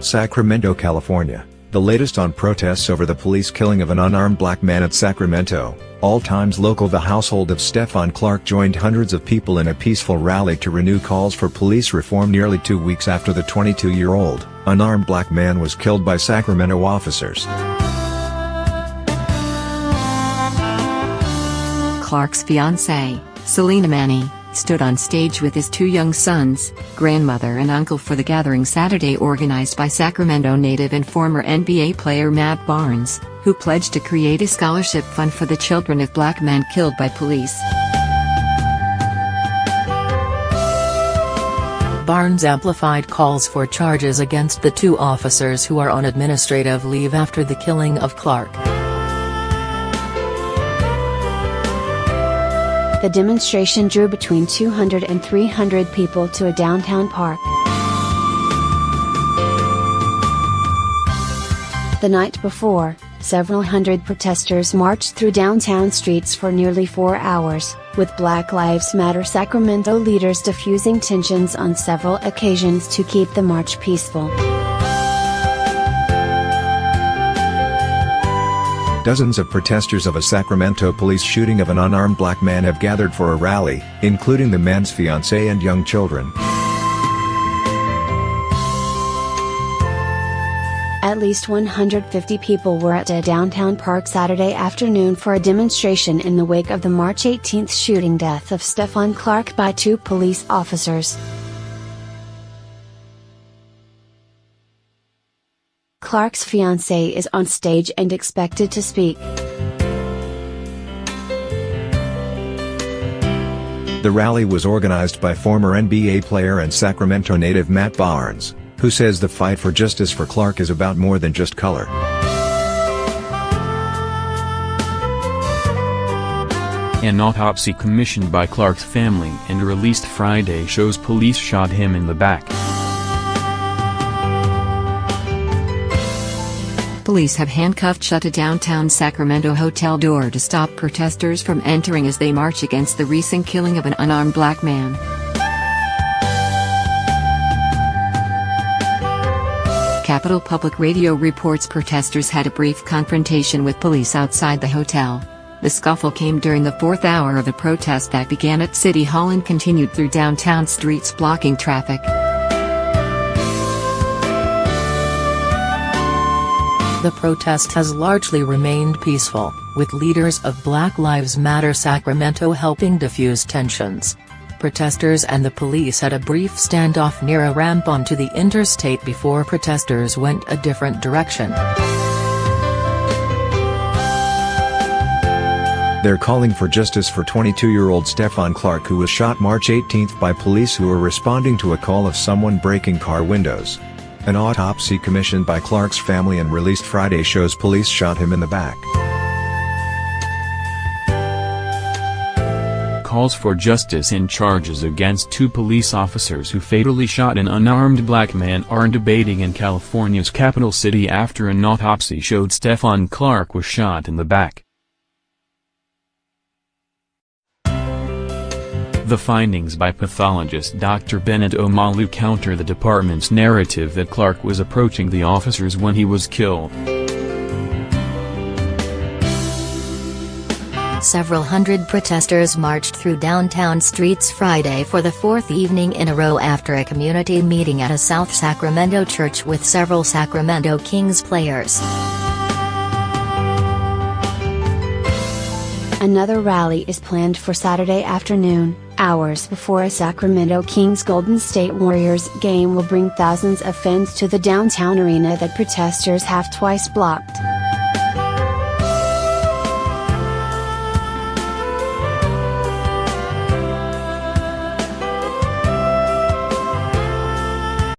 Sacramento, California, the latest on protests over the police killing of an unarmed black man at Sacramento. All times local. The household of Stephon Clark joined hundreds of people in a peaceful rally to renew calls for police reform nearly 2 weeks after the 22-year-old, unarmed black man was killed by Sacramento officers. Clark's fiancée, Selena Manny, stood on stage with his 2 young sons, grandmother and uncle for the gathering Saturday organized by Sacramento native and former NBA player Matt Barnes, who pledged to create a scholarship fund for the children of black men killed by police. Barnes amplified calls for charges against the 2 officers who are on administrative leave after the killing of Clark. The demonstration drew between 200 and 300 people to a downtown park. The night before, several hundred protesters marched through downtown streets for nearly 4 hours, with Black Lives Matter Sacramento leaders diffusing tensions on several occasions to keep the march peaceful. Dozens of protesters of a Sacramento police shooting of an unarmed black man have gathered for a rally, including the man's fiancée and young children. At least 150 people were at a downtown park Saturday afternoon for a demonstration in the wake of the March 18 shooting death of Stephon Clark by 2 police officers. Clark's fiancée is on stage and expected to speak. The rally was organized by former NBA player and Sacramento native Matt Barnes, who says the fight for justice for Clark is about more than just color. An autopsy commissioned by Clark's family and released Friday shows police shot him in the back. Police have handcuffed shut a downtown Sacramento hotel door to stop protesters from entering as they march against the recent killing of an unarmed black man. Capital Public Radio reports protesters had a brief confrontation with police outside the hotel. The scuffle came during the 4th hour of a protest that began at City Hall and continued through downtown streets, blocking traffic. The protest has largely remained peaceful, with leaders of Black Lives Matter Sacramento helping diffuse tensions. Protesters and the police had a brief standoff near a ramp onto the interstate before protesters went a different direction. They're calling for justice for 22-year-old Stephon Clark, who was shot March 18 by police who were responding to a call of someone breaking car windows. An autopsy commissioned by Clark's family and released Friday shows police shot him in the back. Calls for justice and charges against 2 police officers who fatally shot an unarmed black man are debating in California's capital city after an autopsy showed Stephon Clark was shot in the back. The findings by pathologist Dr. Bennett Omalu counter the department's narrative that Clark was approaching the officers when he was killed. Several hundred protesters marched through downtown streets Friday for the 4th evening in a row after a community meeting at a South Sacramento church with several Sacramento Kings players. Another rally is planned for Saturday afternoon, hours before a Sacramento Kings Golden State Warriors game will bring thousands of fans to the downtown arena that protesters have twice blocked.